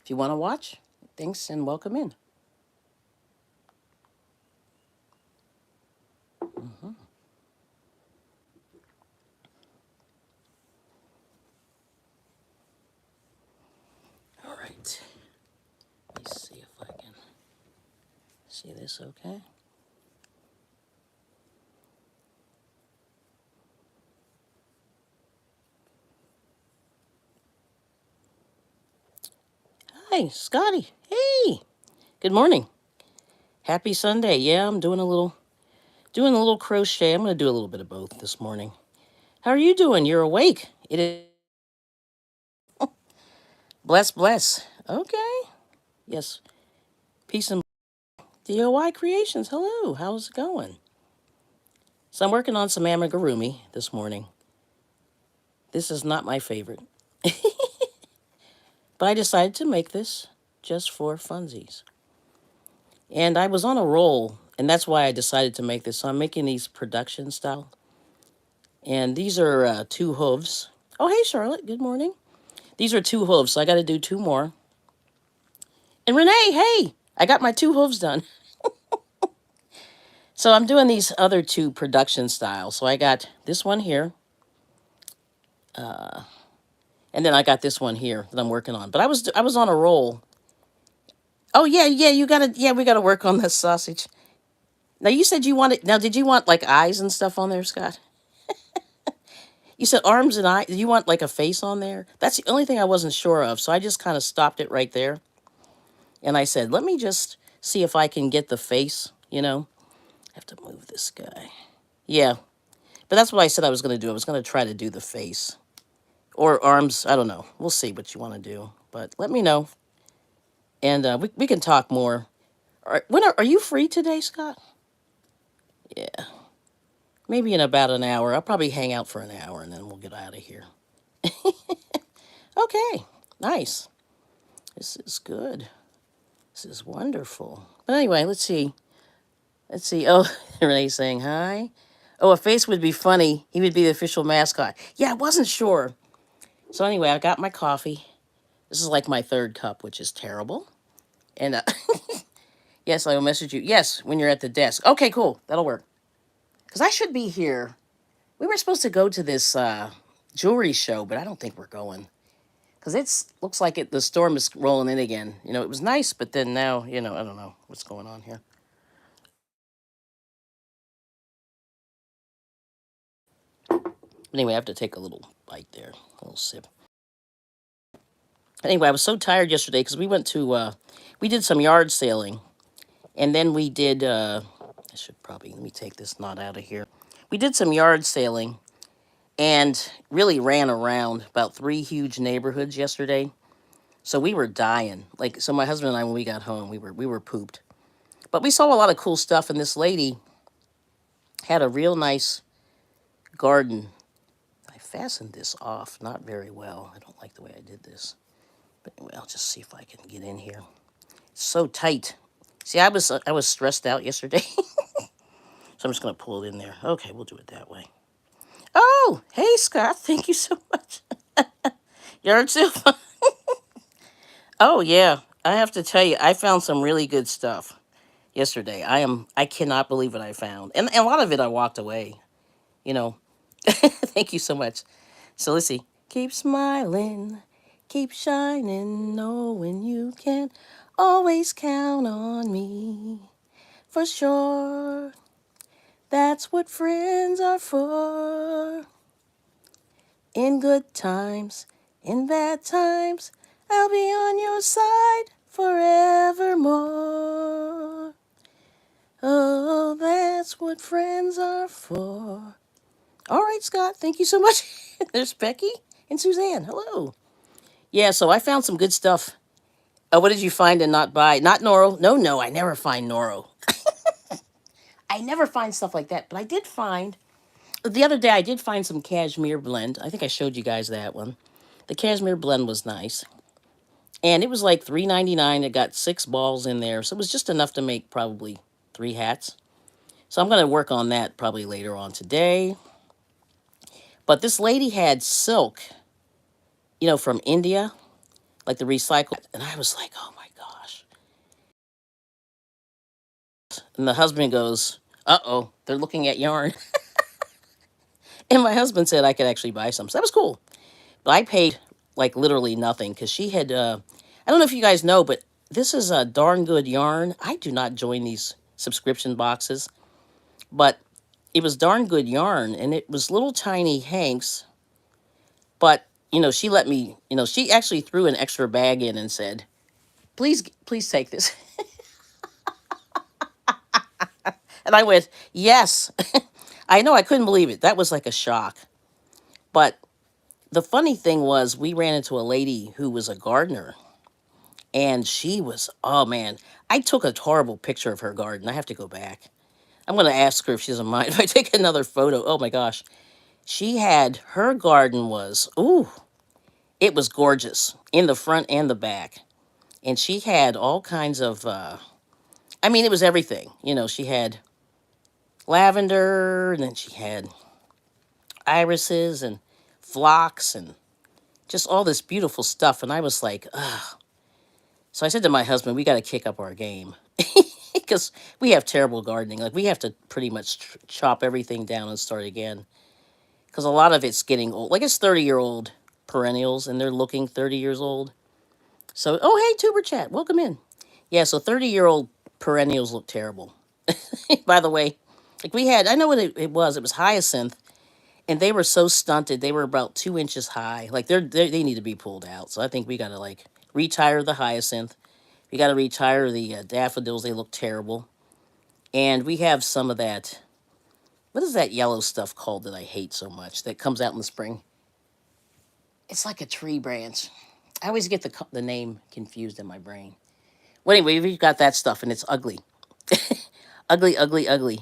If you want to watch, thanks and welcome in. Mhm. All right. Let me see if I can see this okay. Hi, Scotty. Hey. Good morning. Happy Sunday. Yeah, I'm doing a little crochet. I'm going to do a little bit of both this morning. How are you doing? You're awake. It is bless bless. Okay. Yes. Peace and DOI Creations. Hello. How's it going? So I'm working on some amigurumi this morning. This is not my favorite. But I decided to make this just for funsies. And I was on a roll, and that's why I decided to make this. So I'm making these production style. And these are two hooves. Oh, hey, Charlotte. Good morning. These are two hooves, so I got to do two more. And Renee, hey, I got my two hooves done. So I'm doing these other two production styles. So I got this one here, and then I got this one here that I'm working on. But I was on a roll. Oh yeah, we gotta work on this sausage. Now you said you wanted. Now did you want like eyes and stuff on there, Scott? You said arms and eyes. You want like a face on there? That's the only thing I wasn't sure of. So I just kind of stopped it right there, and I said, let me just see if I can get the face. I have to move this guy. Yeah, but that's what I said I was gonna do. I was gonna try to do the face or arms. I don't know. We'll see what you want to do, but let me know, and we can talk more. Are you free today, Scott? Yeah. Maybe in about an hour. I'll probably hang out for an hour and then we'll get out of here. Okay, nice. This is good. This is wonderful. But anyway, let's see. Let's see. Oh, Renee's saying hi. Oh, a face would be funny. He would be the official mascot. Yeah, I wasn't sure. So anyway, I got my coffee. This is like my third cup, which is terrible. And yes, I will message you. Yes, when you're at the desk. Okay, cool. That'll work. Because I should be here. We were supposed to go to this jewelry show, but I don't think we're going. Because it's looks like the storm is rolling in again. It was nice, but then now, I don't know what's going on here. Anyway, I have to take a little bite there, a little sip. Anyway, I was so tired yesterday because we did some yard sailing, and then we did. I should probably let me take this knot out of here. We did some yard sailing, and really ran around about three huge neighborhoods yesterday. So we were dying. So my husband and I, when we got home, we were pooped. But we saw a lot of cool stuff, and this lady had a real nice garden. I fastened this off not very well. I don't like the way I did this. But anyway, I'll just see if I can get in here. It's so tight. See, I was stressed out yesterday. So I'm just going to pull it in there. Okay, we'll do it that way. Oh, hey, Scott. Thank you so much. Yard sale. Oh, yeah. I have to tell you, I found some really good stuff yesterday. I cannot believe what I found. And a lot of it I walked away, you know. Thank you so much. So let's see. Keep smiling, keep shining, knowing you can always count on me. For sure, that's what friends are for. In good times, in bad times, I'll be on your side forevermore. Oh, that's what friends are for. All right, Scott, thank you so much. There's Becky and Suzanne. Hello. Yeah, so I found some good stuff. What did you find and not buy? Not Noro. No, I never find Noro. I never find stuff like that. But I did find, the other day, I did find some cashmere blend. I think I showed you guys that one. The cashmere blend was nice. And it was like $3.99. It got 6 balls in there. So it was just enough to make probably 3 hats. So I'm going to work on that probably later on today. But this lady had silk, from India. like the recycle. And I was like, oh my gosh. And the husband goes, uh-oh, they're looking at yarn. And my husband said I could actually buy some. So that was cool. But I paid like literally nothing because she had, I don't know if you guys know, but this is a darn good yarn. I do not join these subscription boxes, but it was darn good yarn and it was little tiny hanks. But, she let me, she actually threw an extra bag in and said, please take this. And I went, yes. I know, I couldn't believe it. That was like a shock. But the funny thing was, we ran into a lady who was a gardener, and she was, oh man, I took a horrible picture of her garden. I have to go back. I'm going to ask her if she doesn't mind if I take another photo. Oh my gosh. Her garden was, ooh, it was gorgeous in the front and the back. And she had all kinds of, I mean, it was everything. She had lavender, and then she had irises and phlox and just all this beautiful stuff. And I was like, ugh. So I said to my husband, we got to kick up our game because we have terrible gardening. Like we have to pretty much chop everything down and start again because a lot of it's getting old. Like it's 30-year-old perennials and they're looking 30 years old. So, oh, hey, Tuber Chat, welcome in. Yeah, so 30-year-old perennials look terrible. By the way, like I know what it was. It was hyacinth, and they were so stunted. They were about 2 inches high. Like they need to be pulled out. So I think we got to like retire the hyacinth. We got to retire the daffodils. They look terrible. And we have some of that. What is that yellow stuff called that I hate so much that comes out in the spring? It's like a tree branch. I always get the name confused in my brain. Well, anyway, we've got that stuff, and it's ugly. Ugly, ugly, ugly.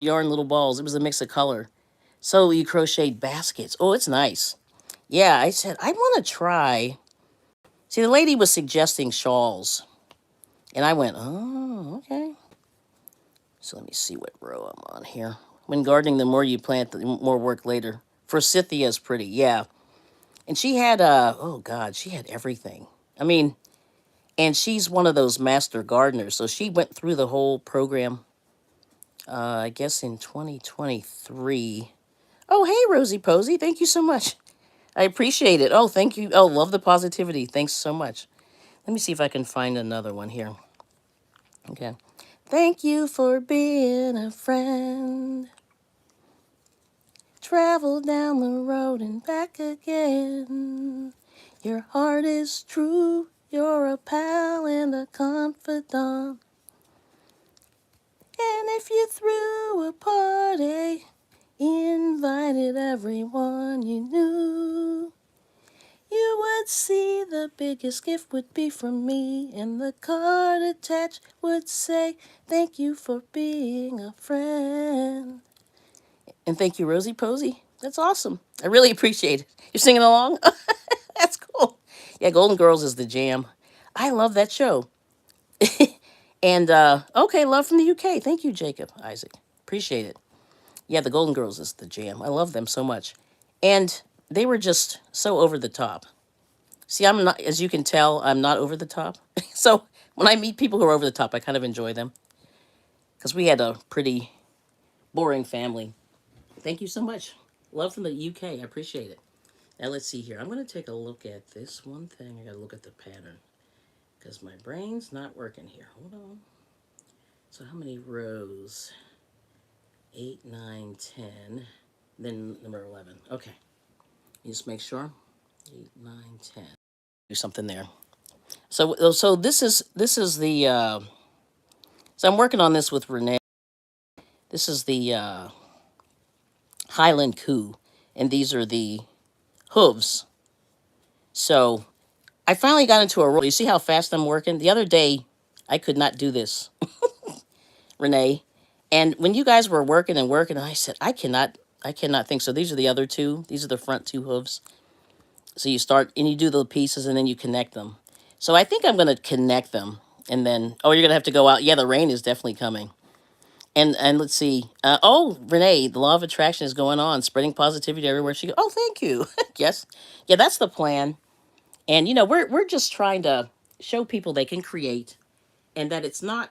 Yarn little balls. It was a mix of color. So you crocheted baskets. Oh, it's nice. Yeah, I said, I want to try. See, the lady was suggesting shawls. And I went, oh, okay. So let me see what row I'm on here. When gardening, the more you plant, the more work later. Forsythia is pretty, yeah. And she had, oh God, she had everything. I mean, and she's one of those master gardeners. So she went through the whole program, I guess in 2023. Oh, hey, Rosie Posey. Thank you so much. I appreciate it. Oh, thank you. Oh, love the positivity. Thanks so much. Let me see if I can find another one here. Okay. Thank you for being a friend. Travel down the road and back again. Your heart is true. You're a pal and a confidant. And if you threw a party, invited everyone you knew, you would see the biggest gift would be from me, and the card attached would say, thank you for being a friend. And thank you, Rosie Posey. That's awesome. I really appreciate it. You're singing along? That's cool. Yeah, Golden Girls is the jam. I love that show. And, okay, love from the UK. Thank you, Jacob Isaac. Appreciate it. Yeah, the Golden Girls is the jam. I love them so much. And they were just so over the top. See, I'm not, as you can tell, I'm not over the top. So when I meet people who are over the top, I kind of enjoy them. Because we had a pretty boring family. Thank you so much. Love from the UK. I appreciate it. Now let's see here. I'm going to take a look at this one thing. I got to look at the pattern. Because my brain's not working here. Hold on. So how many rows? 8, 9, 10. Then number 11. Okay. You just make sure. 8, 9, 10. Do something there. So this is the so I'm working on this with Renee. This is the Highland Coo, and these are the hooves. So I finally got into a roll. You see how fast I'm working? The other day I could not do this, Renee. And when you guys were working and working, I said I cannot think. So these are the other two. These are the front two hooves. So you start and you do the pieces and then you connect them. So I think I'm going to connect them and then, oh, you're going to have to go out. Yeah, the rain is definitely coming. And let's see. Oh, Renee, the law of attraction is going on, spreading positivity everywhere she goes. Oh, thank you. Yes, yeah, that's the plan. And we're just trying to show people they can create, and that it's not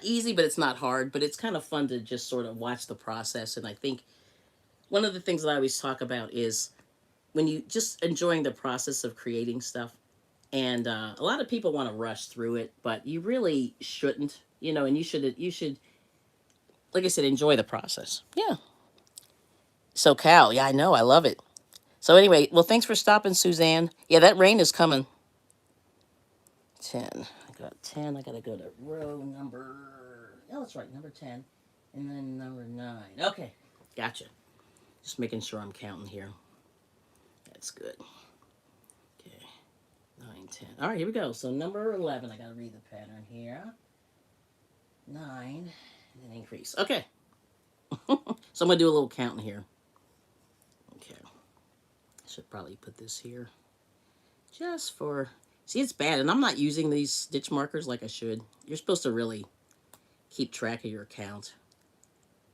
easy, but it's not hard. But it's kind of fun to just sort of watch the process. And I think one of the things that I always talk about is when you just enjoying the process of creating stuff. And a lot of people want to rush through it, but you really shouldn't. And you should, like I said, enjoy the process. Yeah. So Cal, yeah, I know, I love it. So anyway, well, thanks for stopping, Suzanne. Yeah, that rain is coming. 10. I got 10. I gotta go to row number. Oh, that's right, number 10, and then number 9. Okay, gotcha. Just making sure I'm counting here. That's good. Okay, 9, 10. All right, here we go. So number 11. I gotta read the pattern here. 9, and then increase. Okay. So I'm gonna do a little counting here. Okay. Should probably put this here just for. See, it's bad, and I'm not using these stitch markers like I should. You're supposed to really keep track of your count.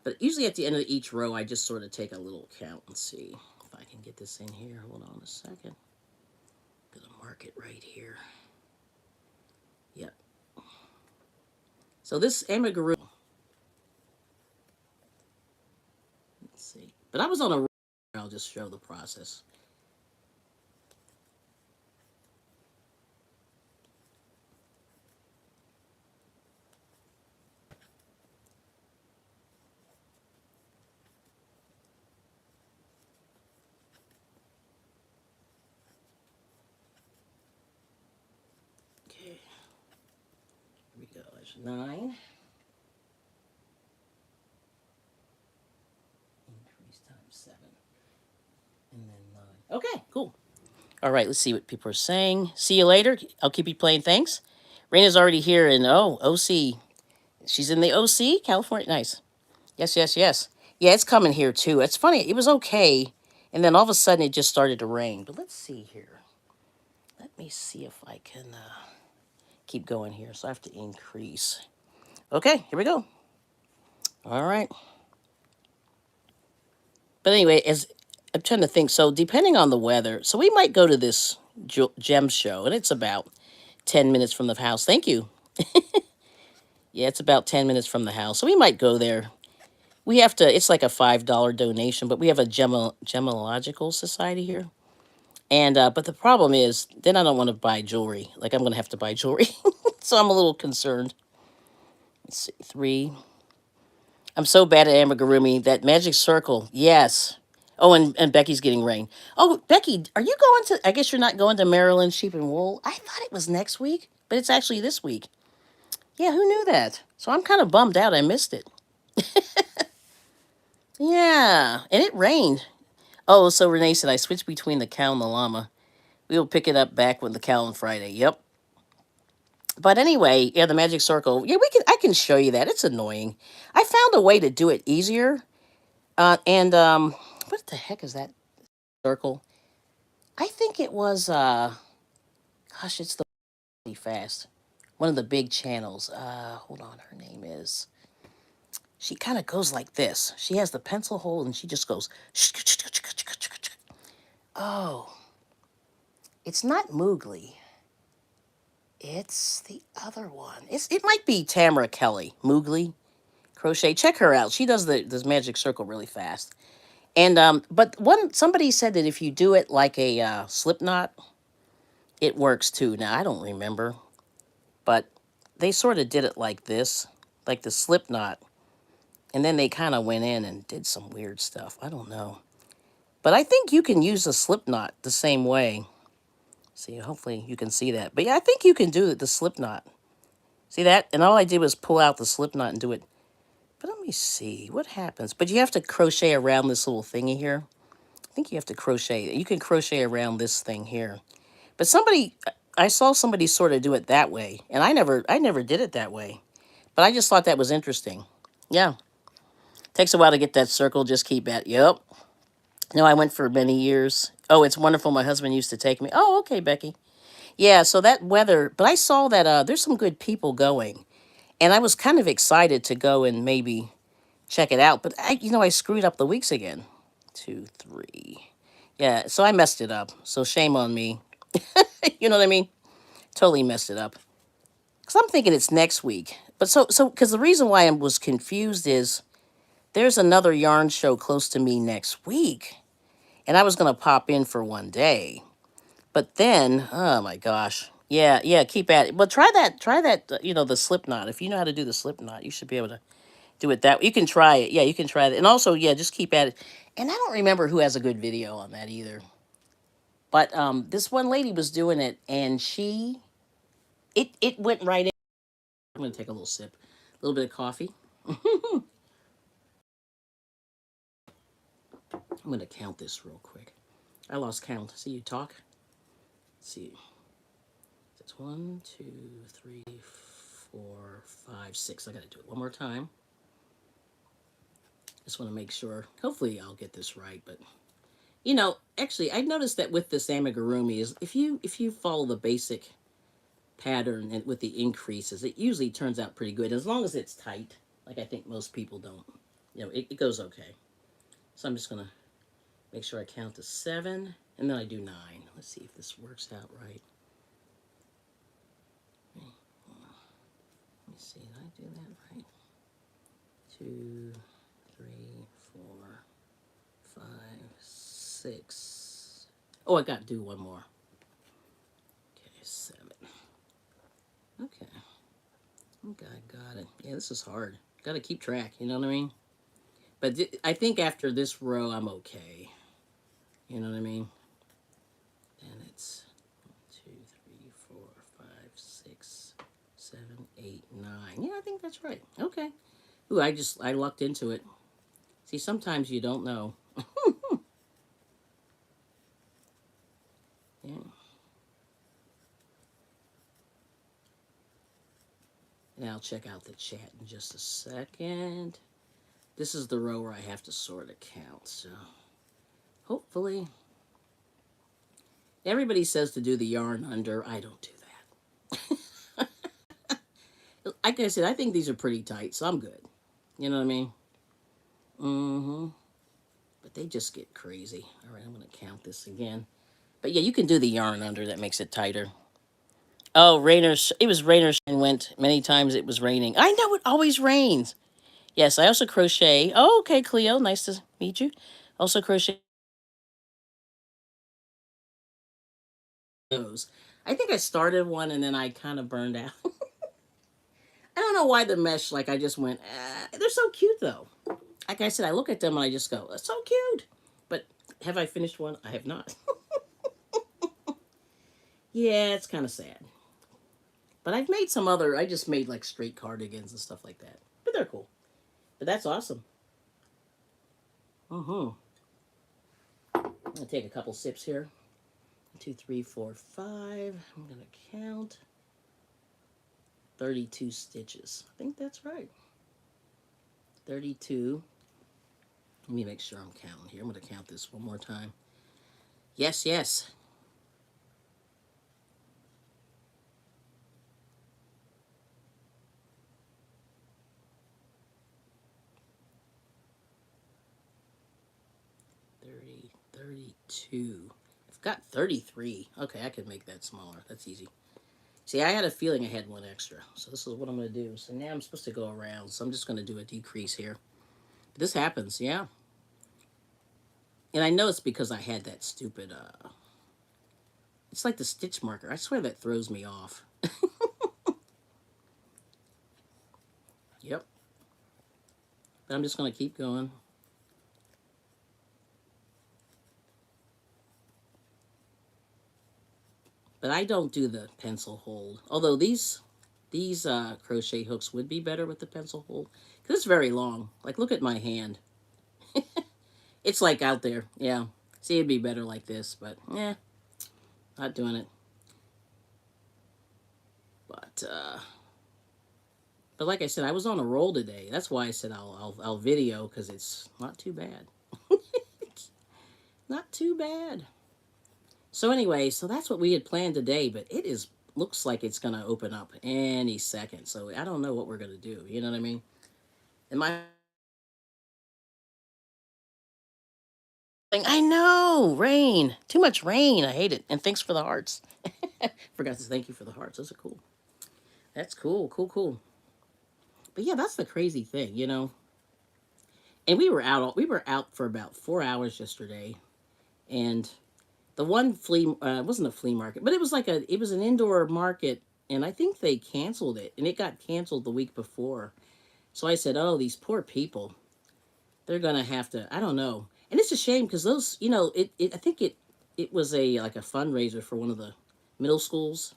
But usually at the end of each row, I just sort of take a little count and see if I can get this in here. Hold on a second. I'm going to mark it right here. Yep. So this Amigurumi. Let's see. But I was on a roll. I'll just show the process. Okay. Here we go. There's 9. Increase times 7. And then 9. Okay, cool. All right, let's see what people are saying. See you later. I'll keep you playing. Thanks. Raina's already here in OC. She's in the OC, California. Nice. Yes, yes, yes. Yeah, it's coming here too. It's funny. It was okay, and then all of a sudden it just started to rain. But let's see here. Let me see if I can keep going here. So I have to increase. Okay, here we go. All right. But anyway, as I'm trying to think. So depending on the weather, so we might go to this gem show, and it's about 10 minutes from the house. Thank you. Yeah, it's about 10 minutes from the house. So we might go there. We have to, it's like a $5 donation, but we have a gemological society here. And, but the problem is, then I don't want to buy jewelry. Like, I'm going to have to buy jewelry. So I'm a little concerned. Let's see, 3. I'm so bad at amigurumi. That magic circle, yes. Oh, and Becky's getting rain. Oh, Becky, are you going to, I guess you're not going to Maryland Sheep and Wool? I thought it was next week, but it's actually this week. Yeah, who knew that? So I'm kind of bummed out I missed it. Yeah, and it rained. Oh, so Renee said I switched between the cow and the llama. We will pick it up back with the cow on Friday. Yep. But anyway, yeah, the magic circle. Yeah, I can show you that. It's annoying. I found a way to do it easier. And what the heck is that circle? I think it was gosh, it's the really fast. One of the big channels. Hold on, her name is. She kind of goes like this. She has the pencil hole and she just goes. Oh, it's not Moogly. It's the other one. It might be Tamara Kelly. Moogly Crochet. Check her out. She does this magic circle really fast. And but somebody said that if you do it like a slip knot, it works too. Now I don't remember, but they sort of did it like this, like the slip knot, and then they kind of went in and did some weird stuff. I don't know, but I think you can use a slip knot the same way. See, hopefully you can see that. But yeah, I think you can do the slip knot. See that? And all I did was pull out the slip knot and do it. But let me see what happens. But you have to crochet around this little thingy here. I think you have to crochet. You can crochet around this thing here. But I saw somebody sort of do it that way, and I never did it that way. But I just thought that was interesting. Yeah, takes a while to get that circle. Just keep at. Yep. No, I went for many years. Oh, it's wonderful. My husband used to take me. Oh, okay, Becky. Yeah, so that weather. But I saw that there's some good people going, And I was kind of excited to go and maybe check it out, but I screwed up the weeks again. 2, 3. Yeah, so I messed it up. So shame on me. You know what I mean? Totally messed it up. Cause I'm thinking it's next week. But because the reason why I was confused is there's another yarn show close to me next week, and I was gonna pop in for one day. But then, oh my gosh, yeah, yeah, keep at it. But try that. The slip knot. If you know how to do the slip knot, you should be able to do it that. You can try it. Yeah, you can try it. And also, yeah, just keep at it. And I don't remember who has a good video on that either. But this one lady was doing it, and it went right in. I'm gonna take a little sip, a little bit of coffee. I'm gonna count this real quick. I lost count. See you talk. Let's see. It's 1, 2, 3, 4, 5, 6. I gotta do it one more time. Just want to make sure. Hopefully, I'll get this right. But actually, I noticed that with this amigurumi is if you follow the basic pattern and with the increases, it usually turns out pretty good as long as it's tight. Like I think most people don't. It goes okay. So I'm just gonna make sure I count to 7, and then I do 9. Let's see if this works out right. Let me see, did I do that right? 2, 3, 4, 5, 6. Oh, I got to do one more. Okay, 7. Okay. Okay, got it. Yeah, this is hard. Got to keep track, you know what I mean? But I think after this row, I'm okay. You know what I mean? And it's 1, 2, 3, 4, 5, 6, 7, 8, 9. Yeah, I think that's right. Okay. Ooh, I lucked into it. See, sometimes you don't know. Yeah. And I'll check out the chat in just a second. This is the row where I have to sort of count, so hopefully. Everybody says to do the yarn under. I don't do that. Like I said, I think these are pretty tight, so I'm good. You know what I mean? Mm-hmm. But they just get crazy. All right, I'm going to count this again. But yeah, you can do the yarn under. That makes it tighter. Oh, it was Rainer and went many times. It was raining. I know it always rains. Yes, I also crochet. Oh, okay, Cleo. Nice to meet you. Also crochet those. I think I started one and then I kind of burned out. I don't know why the mesh, like I just went, they're so cute though. Like I said, I look at them and I just go, that's so cute. But have I finished one? I have not. Yeah, it's kind of sad. But I've made I just made like straight cardigans and stuff like that. But they're cool. But that's awesome. Mm-hmm. I'm going to take a couple sips here. 2, 3, 4, 5. I'm going to count 32 stitches. I think that's right. 32. Let me make sure I'm counting here. I'm going to count this one more time. Yes, yes. $30, 32. I've got 33. Okay, I could make that smaller. That's easy. See, I had a feeling I had one extra. So this is what I'm going to do. So now I'm supposed to go around. So I'm just going to do a decrease here. But this happens, yeah. And I know it's because I had that stupid, it's like the stitch marker. I swear that throws me off. Yep. But I'm just going to keep going. But I don't do the pencil hold. Although these crochet hooks would be better with the pencil hold. Because it's very long. Like, look at my hand. It's like out there. Yeah. See, it'd be better like this. But, not doing it. But like I said, I was on a roll today. That's why I said I'll video, because it's not too bad. Not too bad. So anyway, so that's what we had planned today, but it is looks like it's gonna open up any second. So I don't know what we're gonna do. You know what I mean? And my thing, I know, rain, too much rain. I hate it. And thanks for the hearts. Forgot to thank you for the hearts. Those are cool. That's cool, cool, cool. But yeah, that's the crazy thing, you know. And we were out for about 4 hours yesterday, and the one flea it wasn't a flea market, but it was an indoor market, and I think they canceled it, and it got canceled the week before. So I said, "Oh, these poor people, they're gonna have to. I don't know." And it's a shame because those, you know, I think it was a like a fundraiser for one of the middle schools,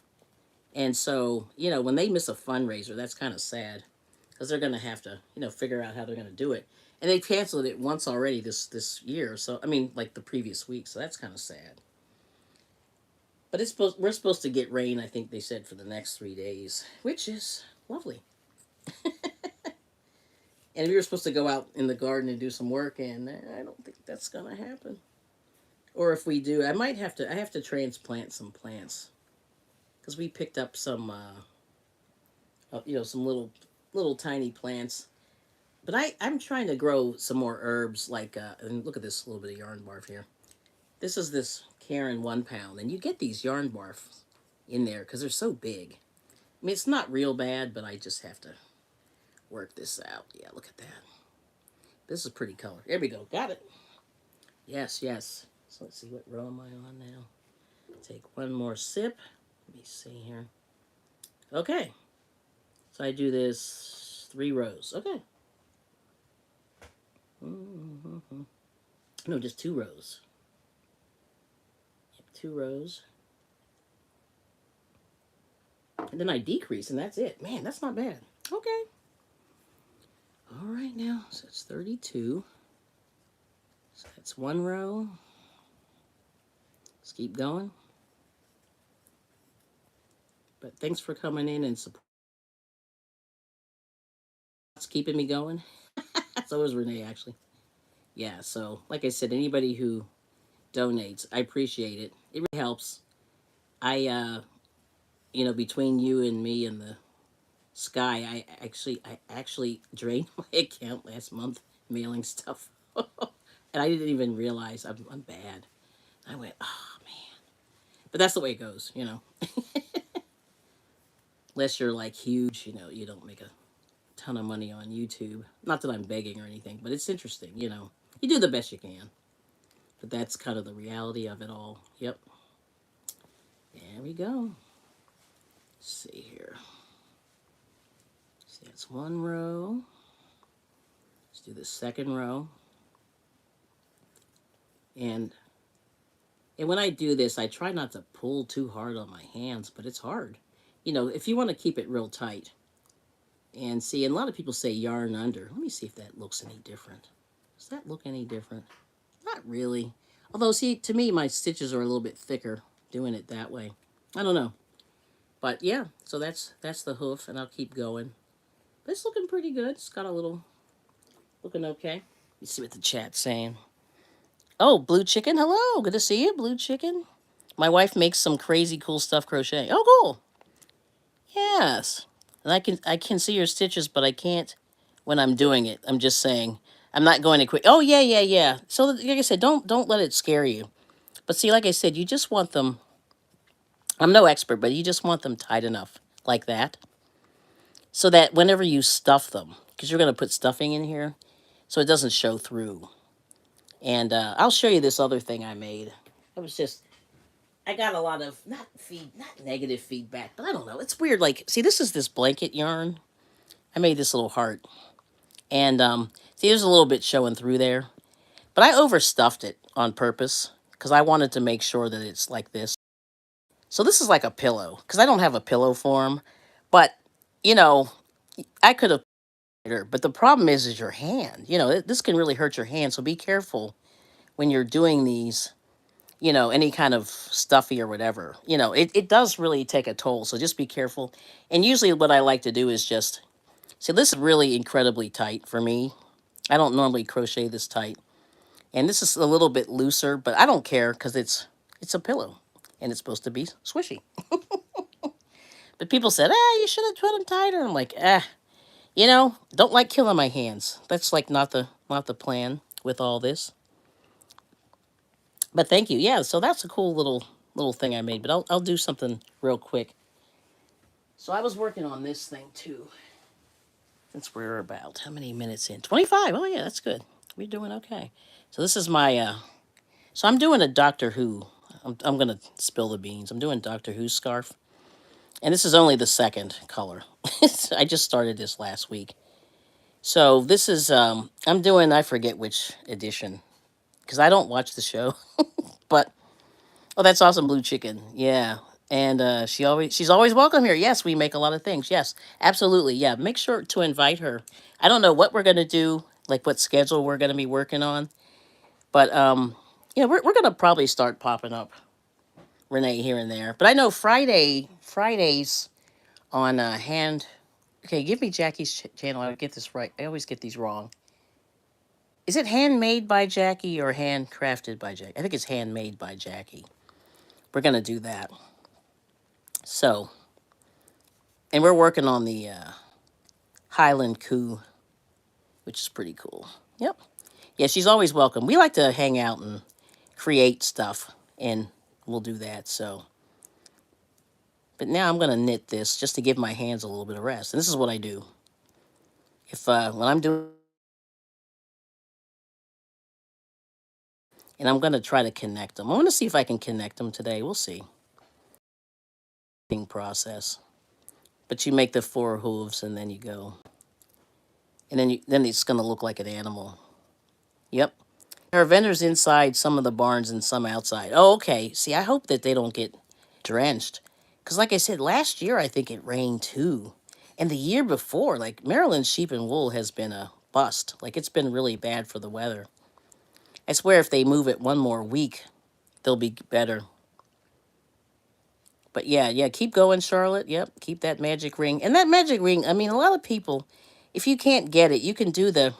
and so you know when they miss a fundraiser, that's kind of sad because they're gonna have to figure out how they're gonna do it. And they canceled it once already this year. So I mean, like the previous week. So that's kind of sad. But we're supposed to get rain. I think they said for the next 3 days, which is lovely. And we were supposed to go out in the garden and do some work, and I don't think that's gonna happen. Or if we do, I might have to. I have to transplant some plants because we picked up some, some little tiny plants. But I'm trying to grow some more herbs. Like, and look at this little bit of yarn barf here. This is this Karen 1 pound, and you get these yarn barfs in there because they're so big. I mean, it's not real bad, but I just have to work this out. Yeah, look at that. This is pretty color. There we go. Got it. Yes, yes. So let's see, what row am I on now? Take one more sip. Let me see here. Okay. So I do this 3 rows. Okay. Mm-hmm. No, just 2 rows. Yep, 2 rows. And then I decrease, and that's it. Man, that's not bad. Okay. All right, now, so it's 32. So that's 1 row. Let's keep going. But thanks for coming in and support. It's keeping me going. So is Renee, actually. Yeah, so like I said, anybody who donates, I appreciate it. It really helps. Between you and me and the sky, I actually drained my account last month mailing stuff. And I didn't even realize I'm bad. I went, oh man. But that's the way it goes, you know. Unless you're like huge, you don't make a ton of money on YouTube. Not that I'm begging or anything, but it's interesting, you know. You do the best you can. But that's kind of the reality of it all. Yep. There we go. Let's see here. See, that's 1 row. Let's do the second row. And when I do this, I try not to pull too hard on my hands, but it's hard. If you want to keep it real tight. And see, and a lot of people say yarn under. Let me see if that looks any different. Does that look any different? Not really. Although, see, to me, my stitches are a little bit thicker doing it that way. I don't know. But yeah, so that's the hoof, and I'll keep going. But it's looking pretty good. It's got a little, looking okay. Let's see what the chat's saying. Oh, Blue Chicken, hello. Good to see you, Blue Chicken. My wife makes some crazy cool stuff crochet. Oh, cool. Yes. And I can see your stitches, but I can't when I'm doing it. I'm just saying. I'm not going to quit. Oh, yeah, yeah, yeah. So like I said, don't let it scare you. But see, like I said, you just want them. I'm no expert, but you just want them tight enough like that so that whenever you stuff them, because you're going to put stuffing in here, so it doesn't show through. And I'll show you this other thing I made. It was just I got a lot of not negative feedback, but I don't know. It's weird. Like, see, this is this blanket yarn. I made this little heart, and see, there's a little bit showing through there, but I overstuffed it on purpose because I wanted to make sure that it's like this. So this is like a pillow because I don't have a pillow form, but you know, I could have. But the problem is your hand. This can really hurt your hand. So be careful when you're doing these. Any kind of stuffy or whatever. It does really take a toll. So just be careful. And usually what I like to do is just, see, this is really incredibly tight for me. I don't normally crochet this tight. And this is a little bit looser, but I don't care because it's a pillow and it's supposed to be swishy. But people said, ah, you should have put them tighter. I'm like, ah, don't like killing my hands. That's like not the plan with all this. But thank you. Yeah, so that's a cool little thing I made. But I'll do something real quick. So I was working on this thing too. Since we're about how many minutes in? 25. Oh yeah, that's good. We're doing okay. So this is my so I'm doing a Doctor Who. I'm gonna spill the beans. I'm doing Doctor Who scarf. And this is only the second color. I just started this last week. So this is I'm doing I forget which edition because I don't watch the show. But oh, that's awesome, Blue Chicken. Yeah. And she's always welcome here. Yes, we make a lot of things. Yes, absolutely. Yeah, make sure to invite her. I don't know what we're gonna do, like what schedule we're gonna be working on, but yeah, we're gonna probably start popping up Renee here and there. But I know Fridays on hand. Okay, give me Jackie's channel. I get this right. I always get these wrong. Is it handmade by Jackie or handcrafted by Jackie? I think it's handmade by Jackie. We're gonna do that. So, and we're working on the Highland Coup, which is pretty cool. Yep. Yeah, she's always welcome. We like to hang out and create stuff, and we'll do that. So, but now I'm gonna knit this just to give my hands a little bit of rest. And this is what I do. If when I'm doing, and I'm gonna try to connect them. I want to see if I can connect them today. We'll see. Process. But you make the four hooves, and then you go, and then it's gonna look like an animal. Yep. There are vendors inside some of the barns and some outside. Oh, okay. See, I hope that they don't get drenched. Because, like I said, last year I think it rained too. And the year before, like Maryland sheep and wool has been a bust. Like it's been really bad for the weather. I swear if they move it one more week, they'll be better. But yeah, keep going, Charlotte. Yep, keep that magic ring. And that magic ring, I mean, a lot of people, if you can't get it, you can do the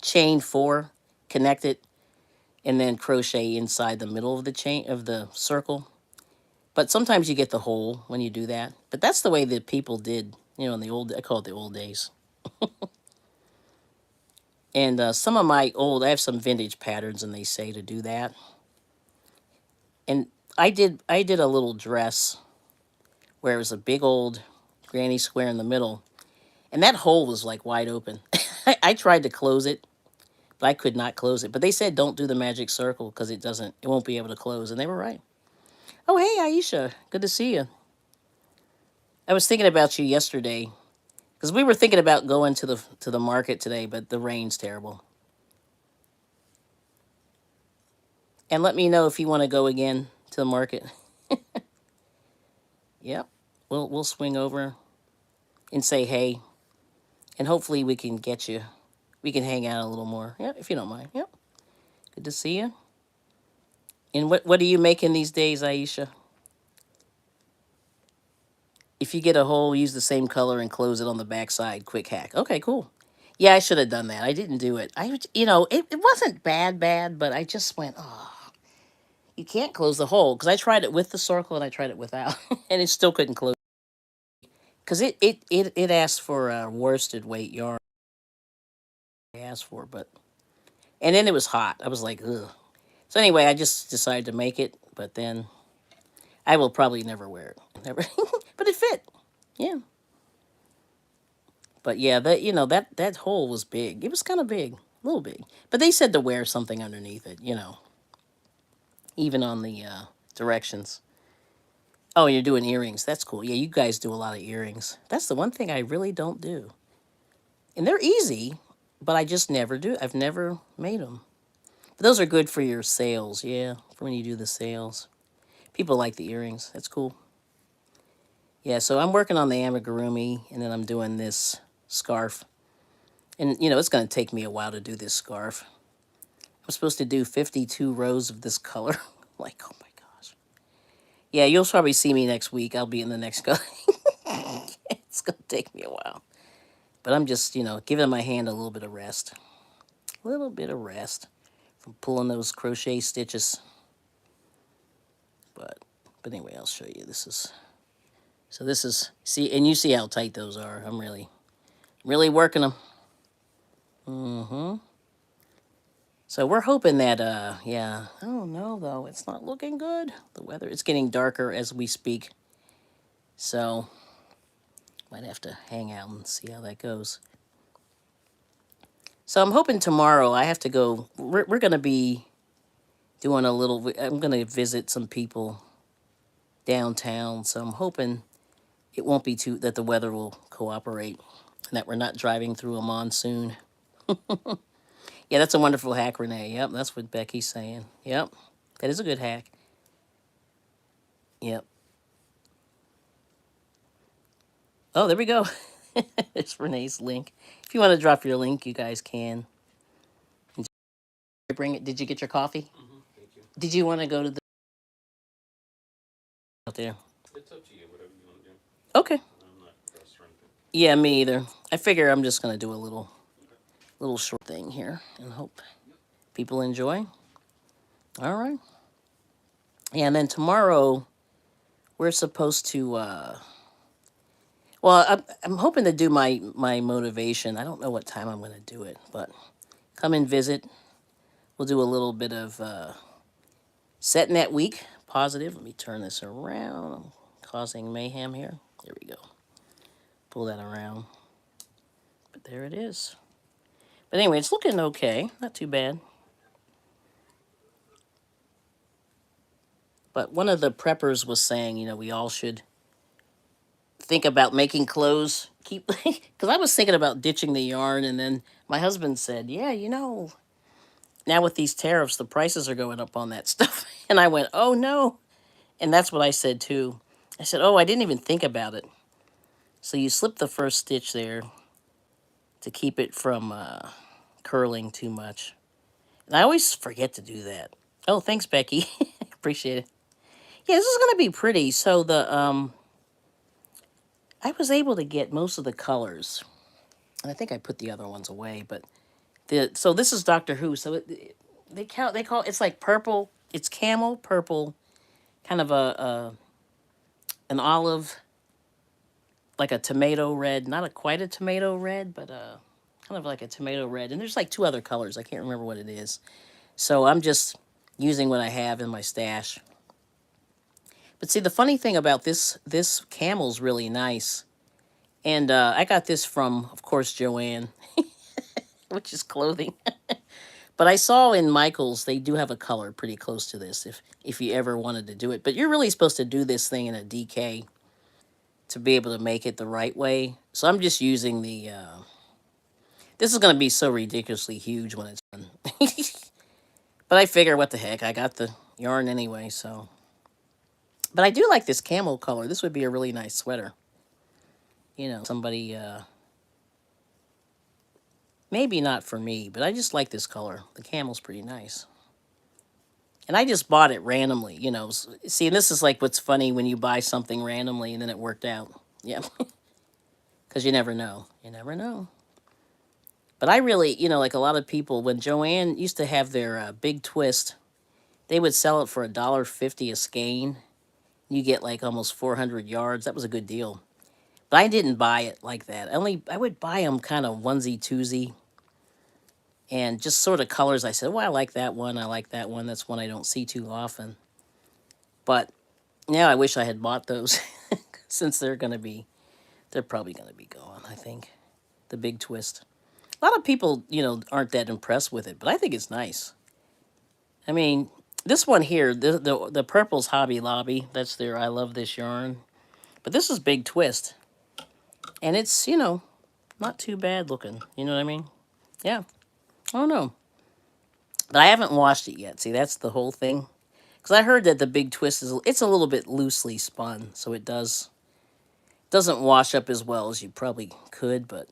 chain four, connect it, and then crochet inside the middle of the chain of the circle. But sometimes you get the hole when you do that. But that's the way that people did, in the old, I call it the old days. And some of I have some vintage patterns and they say to do that. And I did a little dress where it was a big old granny square in the middle. And that hole was like wide open. I tried to close it, but I could not close it. But they said don't do the magic circle because it won't be able to close. And they were right. Oh, hey, Aisha. Good to see you. I was thinking about you yesterday because we were thinking about going to the market today, but the rain's terrible. And let me know if you want to go again to the market. Yep. We'll swing over and say hey. And hopefully we can get you. We can hang out a little more. Yeah, if you don't mind. Yep. Good to see you. And what are you making these days, Aisha? If you get a hole, use the same color and close it on the back side. Quick hack. Okay, cool. Yeah, I should have done that. I didn't do it. It wasn't bad, but I just went, oh, you can't close the hole. Because I tried it with the circle and I tried it without. And it still couldn't close. Because it asked for a worsted weight yarn. I asked for, but. And then it was hot. I was like, ugh. So anyway, I just decided to make it. But then I will probably never wear it. Never. But it fit. Yeah. But yeah, that hole was big. It was kind of big, a little big. But they said to wear something underneath it, even on the directions. Oh, you're doing earrings. That's cool. Yeah, you guys do a lot of earrings. That's the one thing I really don't do. And they're easy, but I just never do. I've never made them. But those are good for your sales, yeah, for when you do the sales. People like the earrings. That's cool. Yeah, so I'm working on the amigurumi, and then I'm doing this scarf. And, it's going to take me a while to do this scarf. I'm supposed to do 52 rows of this color. Like, oh my gosh. Yeah, you'll probably see me next week. I'll be in the next color. It's going to take me a while. But I'm just, giving my hand a little bit of rest. A little bit of rest from pulling those crochet stitches. But anyway, I'll show you. This is So this is, see, and you see how tight those are. I'm really working them. Mm-hmm. So we're hoping that, yeah, I don't know though. It's not looking good. The weather, it's getting darker as we speak. So might have to hang out and see how that goes. So I'm hoping tomorrow I have to go. We're going to be doing a little, I'm going to visit some people downtown. So I'm hoping it won't be too, that the weather will cooperate and that we're not driving through a monsoon. Yeah, that's a wonderful hack, Renee. Yep, that's what Becky's saying. Yep, that is a good hack. Yep. Oh, there we go. It's Renee's link. If you want to drop your link, you guys can. Bring it. Did you get your coffee? Thank you. Did you want to go to the out there? It's up to you, whatever you want to do. Okay. I'm not pressed or anything. Yeah, me either. I figure I'm just gonna do a Okay. little short thing here and hope people enjoy. All right. Yeah, and then tomorrow we're supposed to. Well, I'm hoping to do my motivation. I don't know what time I'm gonna do it, but come and visit. We'll do a little bit of setting that week positive. Let me turn this around. I'm causing mayhem here. There we go. Pull that around. But there it is. But anyway, it's looking okay. Not too bad. But one of the preppers was saying, we all should think about making clothes. Keep because I was thinking about ditching the yarn, and then my husband said, "Yeah, now with these tariffs, the prices are going up on that stuff." And I went, "Oh no!" And that's what I said too. I said, "Oh, I didn't even think about it." So you slip the first stitch there to keep it from curling too much. And I always forget to do that. Oh, thanks, Becky. Appreciate it. Yeah, this is gonna be pretty. So I was able to get most of the colors, and I think I put the other ones away. But so this is Doctor Who. So they call it's like purple. It's camel purple, kind of a an olive, like a tomato red, not a quite a tomato red, but kind of like a tomato red. And there's like two other colors. I can't remember what it is. So I'm just using what I have in my stash. But see, the funny thing about this camel's really nice, and I got this from, of course, Joanne, which is clothing. But I saw in Michaels they do have a color pretty close to this if you ever wanted to do it. But you're really supposed to do this thing in a DK to be able to make it the right way. So I'm just using the. This is going to be so ridiculously huge when it's done. But I figure, what the heck? I got the yarn anyway, so. But I do like this camel color. This would be a really nice sweater. Somebody. Maybe not for me, but I just like this color. The camel's pretty nice. And I just bought it randomly. See, and this is like what's funny when you buy something randomly and then it worked out. Yeah. Because you never know. You never know. But I really, like a lot of people, when Joanne used to have their big twist, they would sell it for $1.50 a skein. You get like almost 400 yards. That was a good deal. But I didn't buy it like that. I would buy them kind of onesie twosie and just sort of colors. I said, well, I like that one. I like that one. That's one I don't see too often. But now I wish I had bought those since they're probably going to be gone, I think. The big twist. A lot of people, aren't that impressed with it, but I think it's nice. I mean, this one here, the purple's Hobby Lobby. That's their I love this yarn. But this is Big Twist. And it's, not too bad looking. You know what I mean? Yeah. I don't know. But I haven't washed it yet. See, that's the whole thing. Because I heard that the Big Twist it's a little bit loosely spun, so it doesn't wash up as well as you probably could, but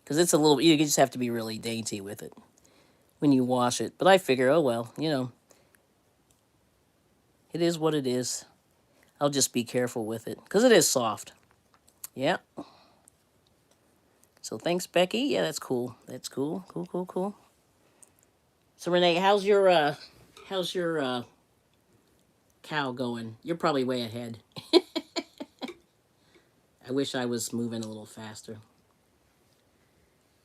because it's a little, you just have to be really dainty with it when you wash it. But I figure, oh well, it is what it is. I'll just be careful with it because it is soft. Yeah. So thanks, Becky. Yeah, that's cool. That's cool. Cool, cool, cool. So Renee, how's your cow going? You're probably way ahead. I wish I was moving a little faster.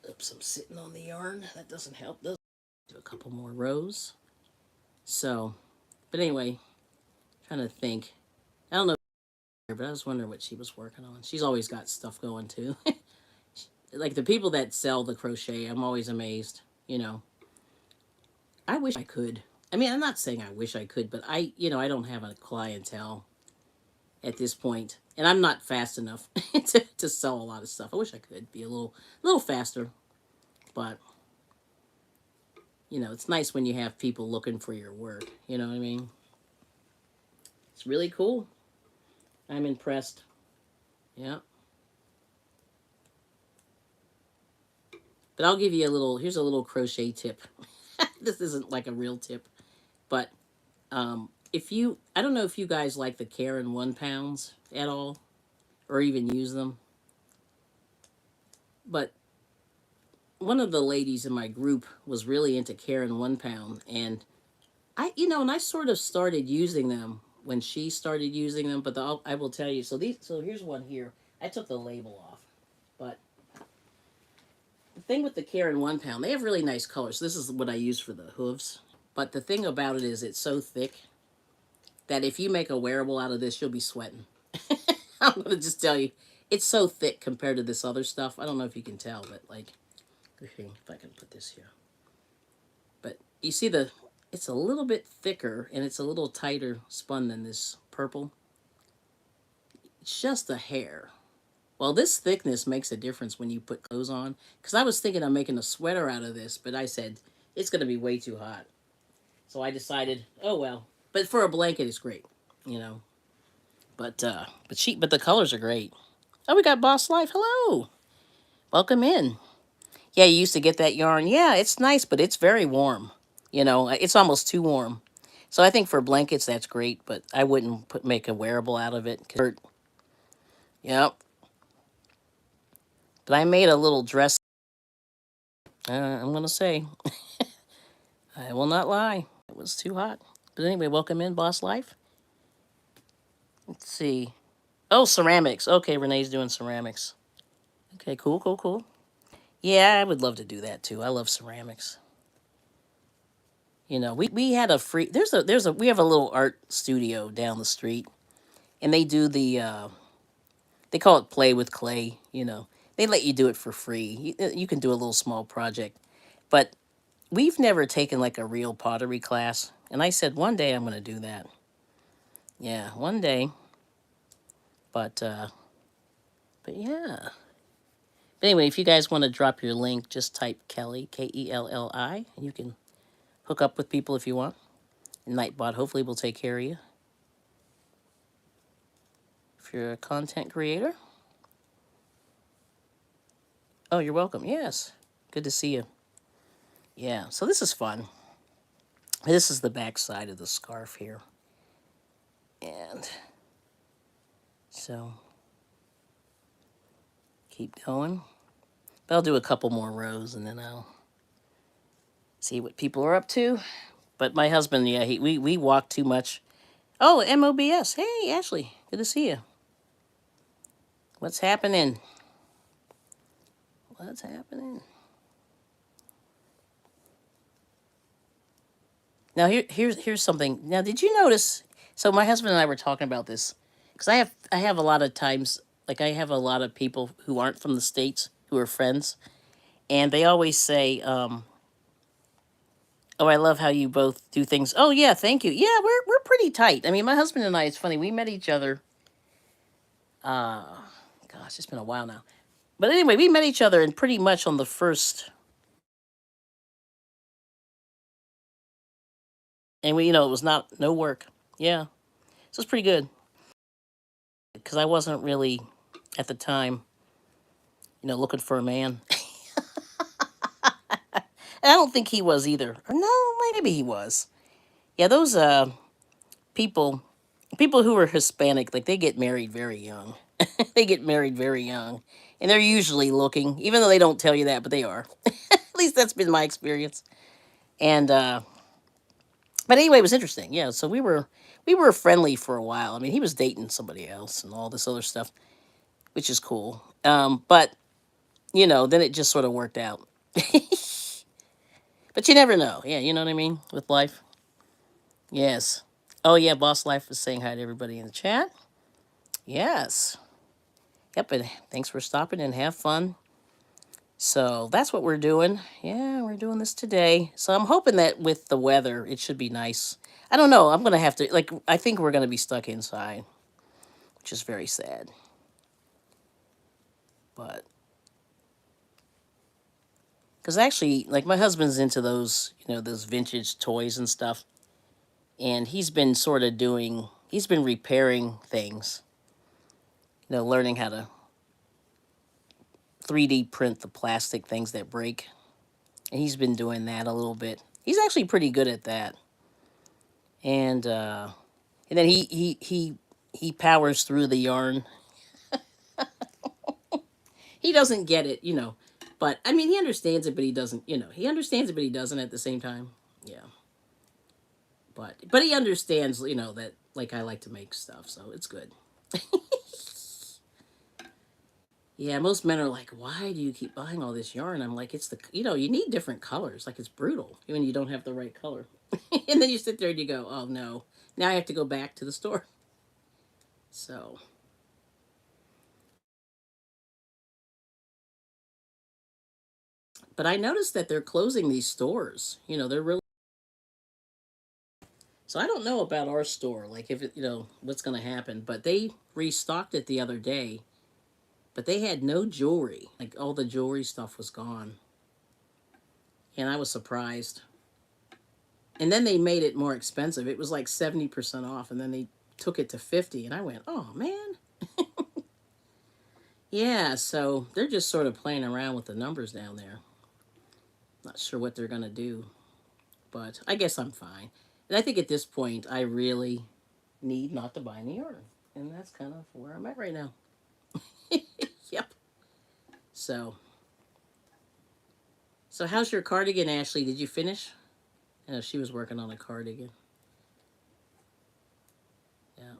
Oops, I'm sitting on the yarn. That doesn't help, does it? Do a couple more rows. So, but anyway, trying to think. I don't know, but I was wondering what she was working on. She's always got stuff going too. Like the people that sell the crochet, I'm always amazed. You know, I wish I could. I mean, I'm not saying I wish I could, but I don't have a clientele at this point, and I'm not fast enough to sell a lot of stuff. I wish I could be a little faster, but it's nice when you have people looking for your work. You know what I mean? It's really cool. I'm impressed. Yeah. But I'll give you here's a little crochet tip. This isn't like a real tip, but I don't know if you guys like the Karen 1 pounds at all, or even use them, but one of the ladies in my group was really into Karen 1 pound, and I sort of started using them when she started using them, but I will tell you, so here's one here. I took the label off, but the thing with the Karen 1 pound, they have really nice colors. This is what I use for the hooves, but the thing about it is it's so thick that if you make a wearable out of this, you'll be sweating. I'm gonna just tell you, it's so thick compared to this other stuff. I don't know if you can tell, but like, if I can put this here. But you see it's a little bit thicker and it's a little tighter spun than this purple. It's just a hair. Well, this thickness makes a difference when you put clothes on. Because I was thinking of making a sweater out of this, but I said, it's going to be way too hot. So I decided, oh well. But for a blanket, it's great, you know. But the colors are great. Oh, we got Boss Life. Hello. Welcome in. Yeah, you used to get that yarn. Yeah, it's nice, but it's very warm. It's almost too warm. So I think for blankets, that's great, but I wouldn't make a wearable out of it. Yep. But I made a little dress. I'm going to say, I will not lie. It was too hot. But anyway, welcome in, Boss Life. Let's see. Oh, ceramics. Okay, Renee's doing ceramics. Okay, cool, cool, cool. Yeah, I would love to do that too. I love ceramics. We had a free we have a little art studio down the street, and they do they call it play with clay. They let you do it for free. You can do a little small project, but we've never taken like a real pottery class, and I said one day I'm going to do that. Yeah, one day. But yeah. But anyway, if you guys want to drop your link, just type Kelly, Kelli, and you can hook up with people if you want. Nightbot hopefully will take care of you. If you're a content creator. Oh, you're welcome. Yes. Good to see you. Yeah, so this is fun. This is the back side of the scarf here. And so keep going. But I'll do a couple more rows and then I'll see what people are up to. But my husband, yeah, we walk too much. Oh, MOBS. Hey, Ashley. Good to see you. What's happening? What's happening? Now here's something. Now, did you notice? So my husband and I were talking about this because I have a lot of times, like I have a lot of people who aren't from the States who are friends, and they always say, "Oh, I love how you both do things." Oh yeah, thank you. Yeah, we're pretty tight. I mean, my husband and I. It's funny. We met each other. Uh, Gosh, it's been a while now. But anyway, we met each other and pretty much on the first, and it was no work. Yeah, so it's pretty good because I wasn't really at the time, looking for a man. And I don't think he was either. Or no, maybe he was. Yeah, those people people who are Hispanic, like they get married very young. They get married very young. And they're usually looking, even though they don't tell you that, but they are. At least that's been my experience. And but anyway, it was interesting. Yeah, so we were friendly for a while. I mean, he was dating somebody else and all this other stuff. which is cool. But you know, then it just sort of worked out. But you never know. Yeah, you know what I mean with life. Yes. Oh yeah, Boss Life is saying hi to everybody in the chat. Yes. Yep. And thanks for stopping and have fun. So that's what we're doing. Yeah, we're doing this today. So I'm hoping that with the weather, it should be nice. I don't know. I'm gonna have to like. I think we're gonna be stuck inside, which is very sad. But because actually, like my husband's into those, you know, those vintage toys and stuff, and he's been sort of doing. He's been repairing things. You know, learning how to 3D print the plastic things that break, and he's been doing that a little bit. He's actually pretty good at that, and then he powers through the yarn. He doesn't get it, you know, but I mean he understands it, but he doesn't. You know, he understands it, but he doesn't at the same time. Yeah, but he understands, you know, that like I like to make stuff, so it's good. Yeah, most men are like, why do you keep buying all this yarn? I'm like, it's the, you know, you need different colors. Like, it's brutal when you don't have the right color. And then you sit there and you go, oh no, now I have to go back to the store. So, but I noticed that they're closing these stores. You know, they're really, so I don't know about our store, like if it, you know, what's going to happen, but they restocked it the other day, but they had no jewelry. Like, all the jewelry stuff was gone. And I was surprised. And then they made it more expensive. It was like 70% off, and then they took it to 50, and I went, "Oh, man." Yeah, so they're just sort of playing around with the numbers down there. Not sure what they're going to do, but I guess I'm fine. And I think at this point I really need not to buy any yarn. And that's kind of where I'm at right now. Yep. So, so how's your cardigan, Ashley? Did you finish? I know she was working on a cardigan. Yeah.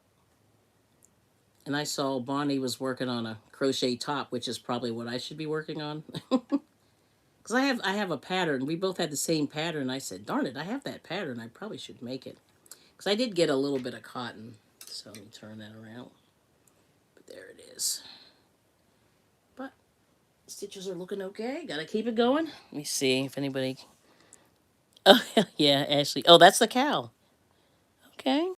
And I saw Bonnie was working on a crochet top, which is probably what I should be working on. Because I have a pattern. We both had the same pattern. I said, darn it, I have that pattern. I probably should make it. Because I did get a little bit of cotton. So let me turn that around. But there it is. But stitches are looking okay. Gotta keep it going. Let me see if anybody... Oh, yeah, Ashley. Oh, that's the cow. Okay.